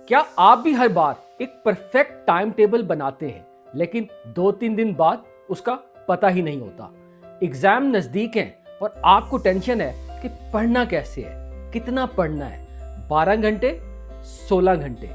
क्या आप भी हर बार एक परफेक्ट टाइम टेबल बनाते हैं लेकिन 2-3 दिन बाद उसका पता ही नहीं होता? एग्जाम नजदीक हैं और आपको टेंशन है कि पढ़ना कैसे है, कितना पढ़ना है, 12 घंटे, 16 घंटे।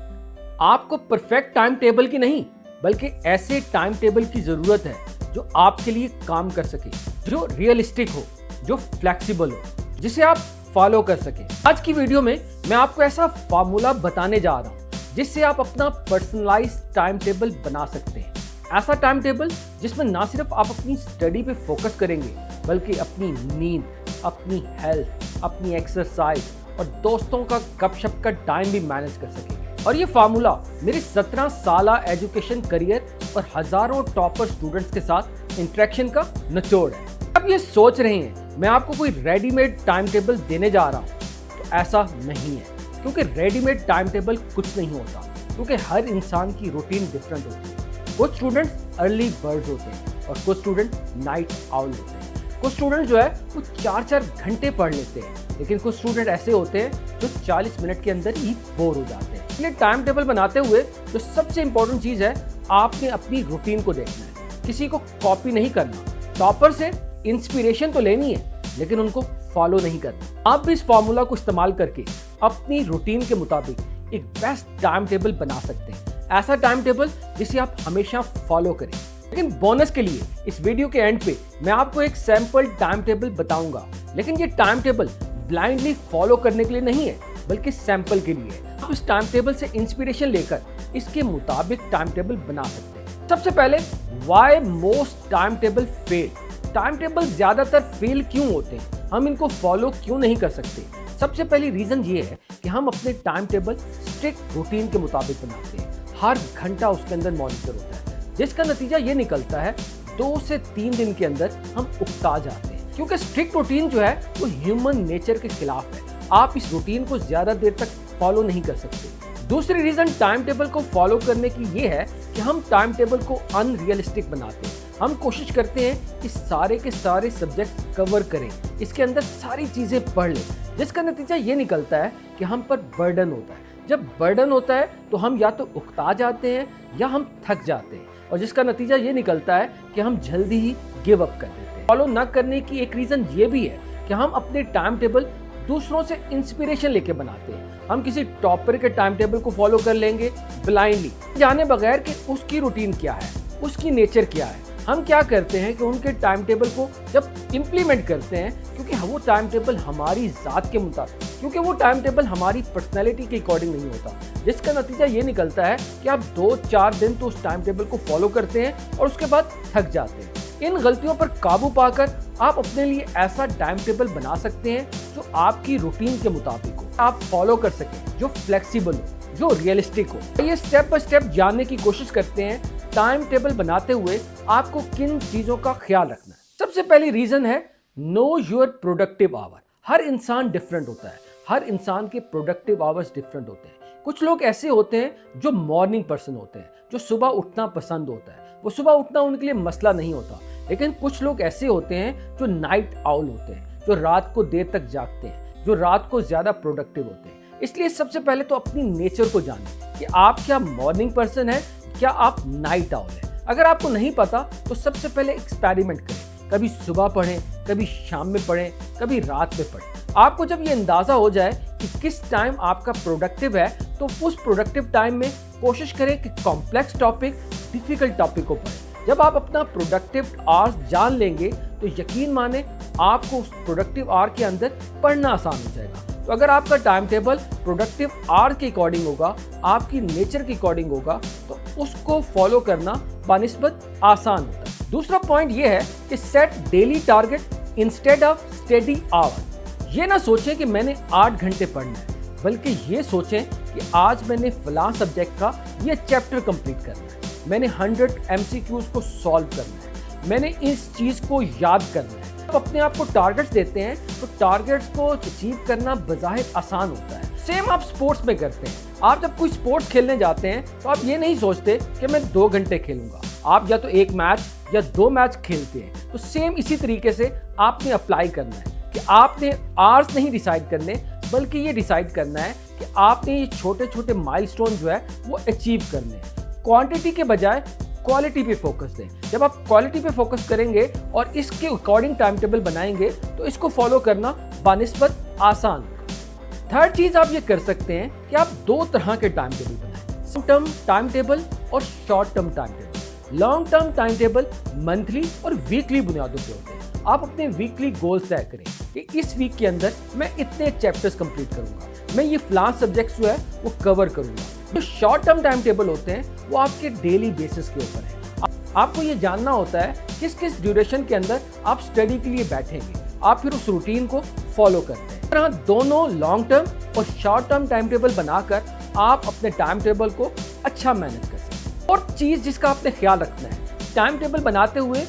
आपको परफेक्ट टाइम टेबल की नहीं बल्कि ऐसे टाइम टेबल की जरूरत है जो आपके लिए काम कर सके, जो रियलिस्टिक हो, जो फ्लेक्सिबल हो, जिसे आप फॉलो कर सके। आज की वीडियो में मैं आपको ऐसा फार्मूला बताने जा रहा हूं जिससे आप अपना पर्सनलाइज टाइम टेबल बना सकते हैं। ऐसा टाइम टेबल जिसमें ना सिर्फ आप अपनी स्टडी पे फोकस करेंगे बल्कि अपनी नींद, अपनी हेल्थ, अपनी एक्सरसाइज और दोस्तों का गपशप का टाइम भी मैनेज कर सकेंगे। और ये फार्मूला मेरे 17 साल एजुकेशन करियर और हजारों टॉपर स्टूडेंट्स के साथ इंटरेक्शन का निचोड़ है। अब ये सोच रहे हैं मैं आपको कोई रेडीमेड टाइम टेबल देने जा रहा हूँ, तो ऐसा नहीं है, क्योंकि रेडीमेड टाइम टेबल कुछ नहीं होता, क्योंकि हर इंसान की रूटीन डिफरेंट होती है। कुछ स्टूडेंट्स अर्ली बर्ड्स होते हैं और कुछ स्टूडेंट नाइट आउल होते हैं। कुछ स्टूडेंट जो है वो 4-4 घंटे पढ़ लेते हैं, लेकिन कुछ स्टूडेंट ऐसे होते हैं जो 40 मिनट के अंदर ही बोर हो जाते हैं। इसलिए टाइम टेबल बनाते हुए जो सबसे इंपॉर्टेंट चीज़ है, आपने अपनी रूटीन को देखना है, किसी को कॉपी नहीं करना। टॉपर से इंस्पिरेशन तो लेनी है लेकिन उनको फॉलो नहीं करना। आप भी इस फॉर्मूला को इस्तेमाल करके अपनी रूटीन के मुताबिक एक बेस्ट टाइम टेबल बना सकते हैं। ऐसा टाइम टेबल जिसे आप हमेशा फॉलो करें। लेकिन बोनस के लिए इस वीडियो के एंड पे मैं आपको एक सैंपल टाइम टेबल बताऊंगा, लेकिन ये टाइम टेबल ब्लाइंडली फॉलो करने के लिए नहीं है बल्कि सैंपल के लिए है। आप इस टाइम टेबल से इंस्पिरेशन लेकर इसके मुताबिक टाइम टेबल बना सकते हैं। सबसे पहले, why most time table fail. Time table ज्यादातर फेल क्यों होते हैं, हम इनको फॉलो क्यों नहीं कर सकते? सबसे पहली रीजन ये है कि हम अपने टाइम टेबल स्ट्रिक्ट रूटीन के मुताबिक बनाते हैं। हर घंटा उसके अंदर मॉनिटर होता है, जिसका नतीजा ये निकलता है 2 से 3 दिन के अंदर हम उकता जाते हैं, क्योंकि स्ट्रिक्ट रूटीन जो है वो ह्यूमन नेचर के खिलाफ है। आप इस रूटीन को ज्यादा देर तक फॉलो नहीं कर सकते। दूसरी रीजन टाइम टेबल को फॉलो करने की ये है कि हम टाइम टेबल को अनरियलिस्टिक बनाते हैं। हम कोशिश करते हैं कि सारे के सारे सब्जेक्ट कवर करें, इसके अंदर सारी चीज़ें पढ़ लें, जिसका नतीजा ये निकलता है कि हम पर बर्डन होता है। जब बर्डन होता है तो हम या तो उकता जाते हैं या हम थक जाते हैं, और जिसका नतीजा ये निकलता है कि हम जल्दी ही गिव अप कर देते हैं। फॉलो न करने की एक रीज़न ये भी है कि हम अपने टाइम टेबल दूसरों से इंस्पिरेशन लेके बनाते हैं। हम किसी टॉपर के टाइम टेबल को फॉलो कर लेंगे ब्लाइंडली, जाने बगैर कि उसकी रूटीन क्या है, उसकी नेचर क्या है। हम क्या करते हैं कि उनके टाइम टेबल को जब इम्प्लीमेंट करते हैं, क्योंकि वो टाइम टेबल हमारी ज़ात के मुताबिक, क्योंकि वो टाइम टेबल हमारी पर्सनैलिटी के अकॉर्डिंग नहीं होता, जिसका नतीजा ये निकलता है कि आप 2-4 दिन तो उस टाइम टेबल को फॉलो करते हैं और उसके बाद थक जाते हैं। इन गलतियों पर काबू पाकर आप अपने लिए ऐसा टाइम टेबल बना सकते हैं जो आपकी रूटीन के मुताबिक हो, आप फॉलो कर सकें, जो फ्लेक्सिबल हो, जो रियलिस्टिक हो। ये स्टेप बाय स्टेप जानने की कोशिश करते हैं टाइम टेबल बनाते हुए आपको किन चीजों का ख्याल रखना है। सबसे पहली रीजन है नो योर प्रोडक्टिव आवर। हर इंसान डिफरेंट होता है, हर इंसान के प्रोडक्टिव आवर्स डिफरेंट होते हैं। कुछ लोग ऐसे होते हैं जो मॉर्निंग पर्सन होते हैं, जो सुबह उठना पसंद होता है, वो सुबह उठना उनके लिए मसला नहीं होता। लेकिन कुछ लोग ऐसे होते हैं जो नाइट आउल होते हैं, जो रात को देर तक जागते हैं, जो रात को ज्यादा प्रोडक्टिव होते हैं। इसलिए सबसे पहले तो अपनी नेचर को जानें कि आप क्या मॉर्निंग पर्सन है, क्या आप नाइट आउल है। अगर आपको नहीं पता तो सबसे पहले एक्सपेरिमेंट करें, कभी सुबह पढ़ें, कभी शाम में पढ़ें, कभी रात में पढ़ें। आपको जब ये अंदाजा हो जाए कि किस टाइम आपका प्रोडक्टिव है, तो उस प्रोडक्टिव टाइम में कोशिश करें कि कॉम्प्लेक्स टॉपिक, डिफिकल्ट टॉपिक को पढ़ें। जब आप अपना प्रोडक्टिव आवर्स जान लेंगे तो यकीन माने आपको उस प्रोडक्टिव आवर के अंदर पढ़ना आसान हो जाएगा। तो अगर आपका टाइम टेबल प्रोडक्टिव आवर के अकॉर्डिंग होगा, आपकी नेचर के अकॉर्डिंग होगा, तो उसको फॉलो करना बानिस्बत आसान होता है। दूसरा पॉइंट ये है कि set daily target instead of study hour. ये ना सोचें कि मैंने 8 घंटे पढ़ना है, बल्कि ये सोचें कि आज मैंने फलां सब्जेक्ट का ये चैप्टर कंप्लीट करना है, मैंने 100 MCQs को सॉल्व करना है, मैंने इस चीज़ को याद करना है। जब अपने आप को टारगेट्स देते हैं तो टारगेट्स को अचीव करना बज़ाहिर आसान होता है। सेम आप स्पोर्ट्स में करते हैं। आप जब कोई स्पोर्ट्स खेलने जाते हैं तो आप ये नहीं सोचते कि मैं 2 घंटे खेलूंगा, आप या तो 1 मैच या 2 मैच खेलते हैं। तो सेम इसी तरीके से आपने अप्लाई करना है कि आपने आवर्स नहीं डिसाइड करने, बल्कि ये डिसाइड करना है कि आपने ये छोटे छोटे माइलस्टोन जो है वो अचीव करने हैं। क्वांटिटी के बजाय क्वालिटी पे फोकस दें। जब आप क्वालिटी पे फोकस करेंगे और इसके अकॉर्डिंग टाइम टेबल बनाएंगे तो इसको फॉलो करना बानिस्बत आसान होगा। थर्ड चीज आप ये कर सकते हैं कि आप दो तरह के टाइम टेबल बनाएं, लॉन्ग टर्म टाइम टेबल और short term time table. Long term time table monthly और वीकली बुनियादों पे होते हैं। आप अपने वीकली गोल्स तय करें कि इस वीक के अंदर मैं इतने चैप्टर्स कंप्लीट करूंगा, मैं ये फलां सब्जेक्ट्स जो है वो कवर करूंगा। जो शॉर्ट टर्म टाइम टेबल होते हैं वो आपके डेली बेसिस के ऊपर है। आपको ये जानना होता है किस किस ड्यूरेशन के अंदर आप स्टडी के लिए बैठेंगे, आप फिर उस रूटीन को फॉलो करते हैं। तरह दोनों लॉन्ग टर्म और शॉर्ट टर्म टाइम टेबल बनाकर आप अपने टाइम टेबल को अच्छा मैनेज कर सकते हैं। और चीज जिसका आपने ख्याल रखना है, टाइम टेबल बनाते हुए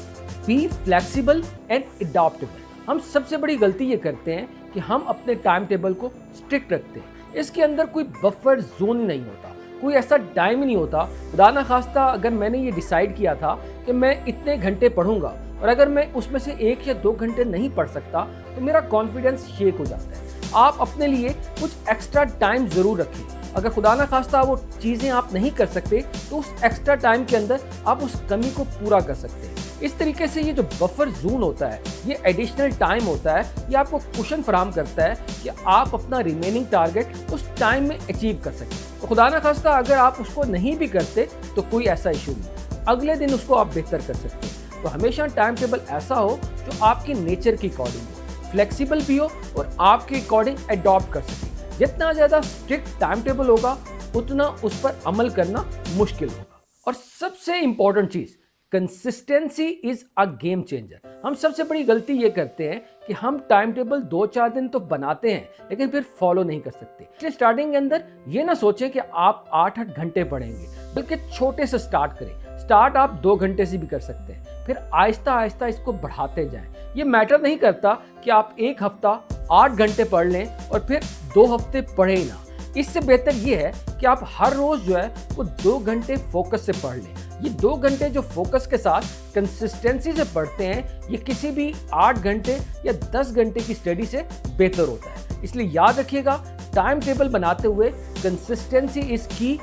बी फ्लेक्सिबल एंड अडॉप्टेबल। हम सबसे बड़ी गलती ये करते हैं कि हम अपने टाइम टेबल को स्ट्रिक्ट रखते हैं। इसके अंदर कोई बफर जोन नहीं होता, कोई ऐसा टाइम ही नहीं होता। खुदा ना खास्ता अगर मैंने ये डिसाइड किया था कि मैं इतने घंटे पढ़ूंगा और अगर मैं उसमें से 1 या 2 घंटे नहीं पढ़ सकता तो मेरा कॉन्फिडेंस शेक हो जाता है। आप अपने लिए कुछ एक्स्ट्रा टाइम जरूर रखें। अगर खुदा ना खास्ता वो चीज़ें आप नहीं कर सकते तो उस एक्स्ट्रा टाइम के अंदर आप उस कमी को पूरा कर सकते हैं। इस तरीके से ये जो बफर जोन होता है, ये एडिशनल टाइम होता है, ये आपको कुशन फराहम करता है कि आप अपना रिमेनिंग टारगेट उस टाइम में अचीव कर सकें। तो खुदा ना खास्ता अगर आप उसको नहीं भी करते तो कोई ऐसा इशू नहीं, अगले दिन उसको आप बेहतर कर सकते हैं। तो हमेशा टाइम टेबल ऐसा हो जो आपके नेचर के अकॉर्डिंग हो, फ्लेक्सिबल भी हो और आपके अकॉर्डिंग अडॉप्ट कर सके। जितना ज़्यादा स्ट्रिक्ट टाइम टेबल होगा उतना उस पर अमल करना मुश्किल होगा। और सबसे important cheese, consistency is a game changer. हम सबसे बड़ी गलती ये करते हैं कि हम टाइम टेबल 2-4 दिन तो बनाते हैं लेकिन फिर फॉलो नहीं कर सकते। इसलिए स्टार्टिंग के अंदर ये ना सोचें कि आप 8-8 घंटे पढ़ेंगे, बल्कि छोटे से स्टार्ट करें। स्टार्ट आप 2 घंटे से भी कर सकते हैं, फिर आहिस्ता आहिस्ता इसको बढ़ाते जाएं। ये मैटर नहीं करता कि आप 1 हफ्ता 8 घंटे पढ़ लें और फिर 2 हफ्ते पढ़े ही ना। इससे बेहतर ये है कि आप हर रोज जो है वो 2 घंटे फोकस से पढ़ लें। ये 2 घंटे जो फोकस के साथ कंसिस्टेंसी से पढ़ते हैं, ये किसी भी 8 घंटे या 10 घंटे की स्टडी से बेहतर होता है। इसलिए याद रखिएगा, टाइम टेबल बनाते हुए कंसिस्टेंसी इज की।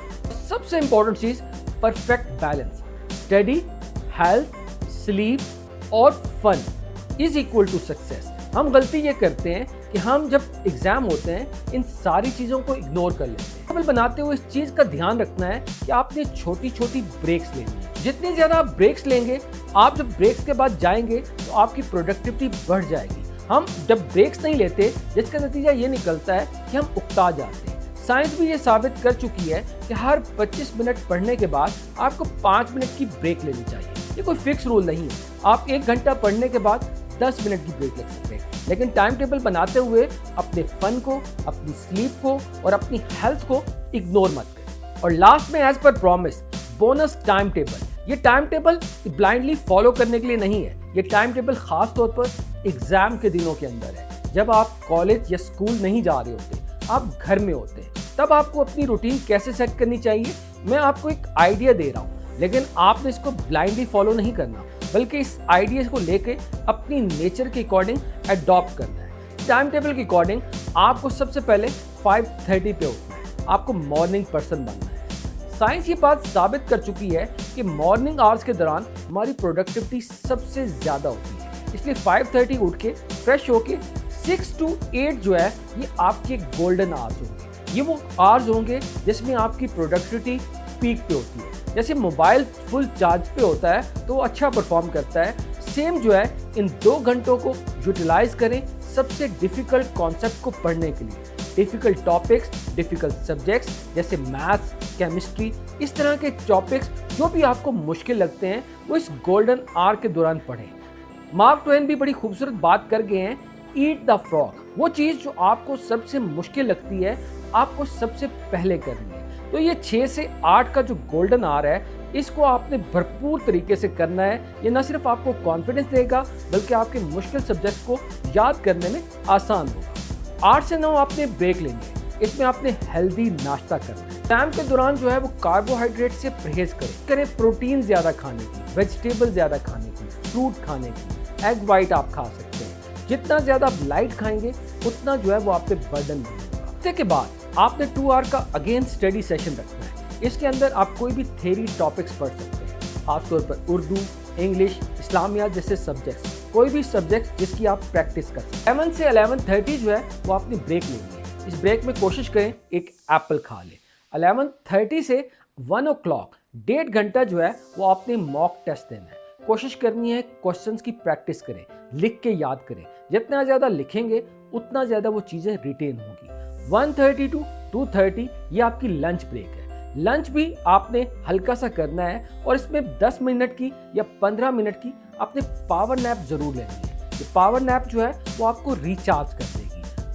सबसे इंपॉर्टेंट चीज, perfect balance. Study, health, sleep और fun is equal to success. हम गलती ये करते हैं कि हम जब एग्जाम होते हैं इन सारी चीज़ों को इग्नोर कर लेते हैं। टेबल बनाते हुए इस चीज़ का ध्यान रखना है कि आपने छोटी छोटी ब्रेक्स लेनी है। जितनी ज़्यादा आप ब्रेक्स लेंगे, आप जब ब्रेक्स के बाद जाएंगे तो आपकी प्रोडक्टिविटी बढ़ जाएगी। हम जब ब्रेक्स नहीं लेते, जिसका नतीजा ये निकलता है कि हम उकता जाते हैं। साइंस भी ये साबित कर चुकी है कि हर 25 मिनट पढ़ने के बाद आपको 5 मिनट की ब्रेक लेनी चाहिए। ये कोई फिक्स रूल नहीं है। आप 1 घंटा पढ़ने के बाद 10 मिनट की ब्रेक ले सकते हैं, लेकिन टाइम टेबल बनाते हुए अपने फन को, अपनी स्लीप को और अपनी हेल्थ को इग्नोर मत करें। और लास्ट में, as per promise, bonus time table. ये टाइम टेबल ब्लाइंडली फॉलो करने के लिए नहीं है। ये टाइम टेबल खास तौर पर एग्जाम के दिनों के अंदर है, जब आप कॉलेज या स्कूल नहीं जा रहे होते, आप घर में होते हैं। तब आपको अपनी रूटीन कैसे सेट करनी चाहिए, मैं आपको एक आइडिया दे रहा हूँ, लेकिन आपने इसको ब्लाइंडली फॉलो नहीं करना, बल्कि इस आइडिया को लेके अपनी नेचर के अकॉर्डिंग अडॉप्ट करना है। टाइम टेबल के अकॉर्डिंग आपको सबसे पहले 5:30 पे उठना है। आपको मॉर्निंग पर्सन बनना है। साइंस ये बात साबित कर चुकी है कि मॉर्निंग आवर्स के दौरान हमारी प्रोडक्टिविटी सबसे ज़्यादा होती है। इसलिए 5:30 उठ के फ्रेश होके 6 to 8 जो है ये आपके गोल्डन आवर्स होंगे। ये वो आवर्स होंगे जिसमें आपकी प्रोडक्टिविटी पीक पे होती है। जैसे मोबाइल फुल चार्ज पे होता है तो वो अच्छा परफॉर्म करता है, सेम जो है इन 2 घंटों को यूटिलाइज करें सबसे डिफिकल्ट कॉन्सेप्ट को पढ़ने के लिए। डिफिकल्ट टॉपिक्स, डिफिकल्ट सब्जेक्ट्स जैसे मैथ्स, केमिस्ट्री, इस तरह के टॉपिक्स जो भी आपको मुश्किल लगते हैं वो इस गोल्डन आवर के दौरान पढ़ें। मार्क ट्वेन भी बड़ी खूबसूरत बात कर गए हैं, ईट द फ्रॉग। वो चीज़ जो आपको सबसे मुश्किल लगती है आपको सबसे पहले करनी है। तो ये 6 से 8 का जो गोल्डन आवर है, इसको आपने भरपूर तरीके से करना है। ये न सिर्फ आपको कॉन्फिडेंस देगा बल्कि आपके मुश्किल सब्जेक्ट को याद करने में आसान होगा। 8 से 9 आपने ब्रेक लेंगे, इसमें आपने हेल्दी नाश्ता करना है। एग्जाम के दौरान जो है वो कार्बोहाइड्रेट से परहेज करें, प्रोटीन ज़्यादा खाने की, वेजिटेबल ज़्यादा खाने की, फ्रूट खाने की, एग वाइट आप खा सकते हैं। जितना ज़्यादा आप लाइट खाएंगे उतना जो है वो आप पे बर्डन नहीं होगा। हफ्ते के बाद आपने 2 आवर का अगेन स्टडी सेशन रखना है। इसके अंदर आप कोई भी थ्योरी टॉपिक्स पढ़ सकते हैं, खासतौर पर उर्दू, इंग्लिश, इस्लामिया जैसे सब्जेक्ट्स, कोई भी सब्जेक्ट जिसकी आप प्रैक्टिस कर सकते हैं। 11 से 11:30 जो है वो आपने ब्रेक लेनी है। इस ब्रेक में कोशिश करें एक एप्पल खा लें। 11:30 से 1 o'clock 1.5 घंटा जो है वो आपने मॉक टेस्ट देना है। कोशिश करनी है क्वेश्चंस की प्रैक्टिस करें, लिख के याद करें। जितना ज़्यादा लिखेंगे उतना ज़्यादा वो चीज़ें रिटेन होगी। 1:30 to 2:30 ये आपकी लंच ब्रेक है। लंच भी आपने हल्का सा करना है और इसमें 10 मिनट की या 15 मिनट की आपने पावर नैप ज़रूर लेनी है। ये पावर नैप जो है वो आपको रिचार्ज कर देगी।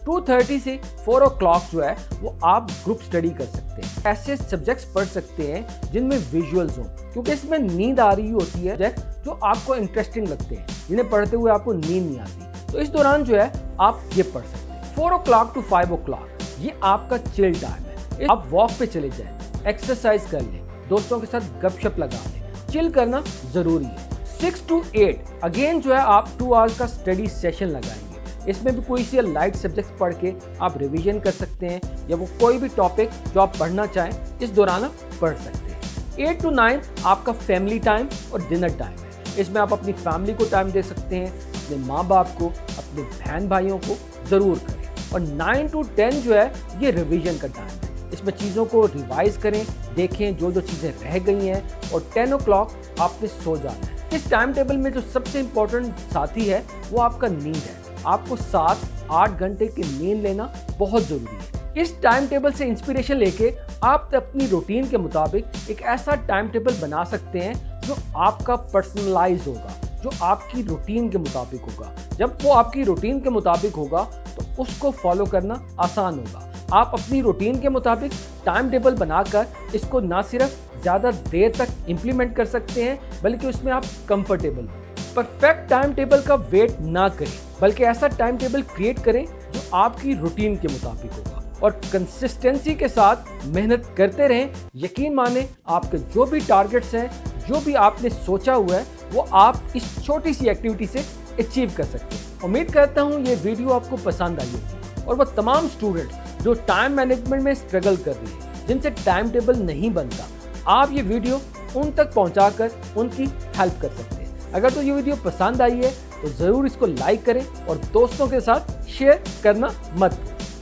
2:30 से 4 o'clock जो है वो आप ग्रुप स्टडी कर सकते हैं। ऐसे सब्जेक्ट्स पढ़ सकते हैं जिनमें विजुअल्स हो, क्योंकि इसमें नींद आ रही होती है जो आपको इंटरेस्टिंग लगते हैं, जिन्हें पढ़ते हुए आपको नींद नहीं आती। तो इस दौरान जो है आप ये पढ़ सकते हैं। 4 o'clock to 5 o'clock ये आपका चिल टाइम है। आप वॉक पे चले जाएं, एक्सरसाइज कर लें, दोस्तों के साथ गपशप लगा लें। चिल करना ज़रूरी है। 6 to 8 अगेन जो है आप 2 आवर्स का स्टडी सेशन लगाएंगे। इसमें भी कोई सी लाइट सब्जेक्ट्स पढ़ के आप रिवीजन कर सकते हैं, या वो कोई भी टॉपिक जो आप पढ़ना चाहें इस दौरान आप पढ़ सकते हैं। 8 to 9 आपका फैमिली टाइम और डिनर टाइम है। इसमें आप अपनी फैमिली को टाइम दे सकते हैं, अपने माँ बाप को, अपने बहन भाइयों को ज़रूर करें। और 9 to 10 जो है ये रिवीजन का टाइम है। इसमें चीज़ों को रिवाइज करें, देखें जो चीज़ें रह गई हैं, और 10 o'clock आपने सो जाना है। इस टाइम टेबल में जो सबसे इम्पोर्टेंट साथी है वो आपका नींद है। आपको 7-8 घंटे की नींद लेना बहुत ज़रूरी है। इस टाइम टेबल से इंस्पिरेशन लेके आप अपनी रूटीन के मुताबिक एक ऐसा टाइम टेबल बना सकते हैं जो आपका पर्सनलाइज होगा, जो आपकी रूटीन के मुताबिक होगा। जब वो आपकी रूटीन के मुताबिक होगा तो उसको फॉलो करना आसान होगा। आप अपनी रूटीन के मुताबिक टाइम टेबल बनाकर इसको ना सिर्फ ज़्यादा देर तक इम्प्लीमेंट कर सकते हैं, बल्कि उसमें आप कंफर्टेबल हो। परफेक्ट टाइम टेबल का वेट ना करें, बल्कि ऐसा टाइम टेबल क्रिएट करें जो आपकी रूटीन के मुताबिक होगा, और कंसिस्टेंसी के साथ मेहनत करते रहें। यकीन माने आपके जो भी टारगेट्स हैं, जो भी आपने सोचा हुआ है, वो आप इस छोटी सी एक्टिविटी से अचीव कर सकते हैं। उम्मीद करता हूँ ये वीडियो आपको पसंद आई होगी, और वो तमाम स्टूडेंट्स जो टाइम मैनेजमेंट में स्ट्रगल कर रहे हैं, जिनसे टाइम टेबल नहीं बनता, आप ये वीडियो उन तक पहुंचाकर उनकी हेल्प कर सकते हैं। अगर तो ये वीडियो पसंद आई है तो ज़रूर इसको लाइक करें और दोस्तों के साथ शेयर करना मत भूलें।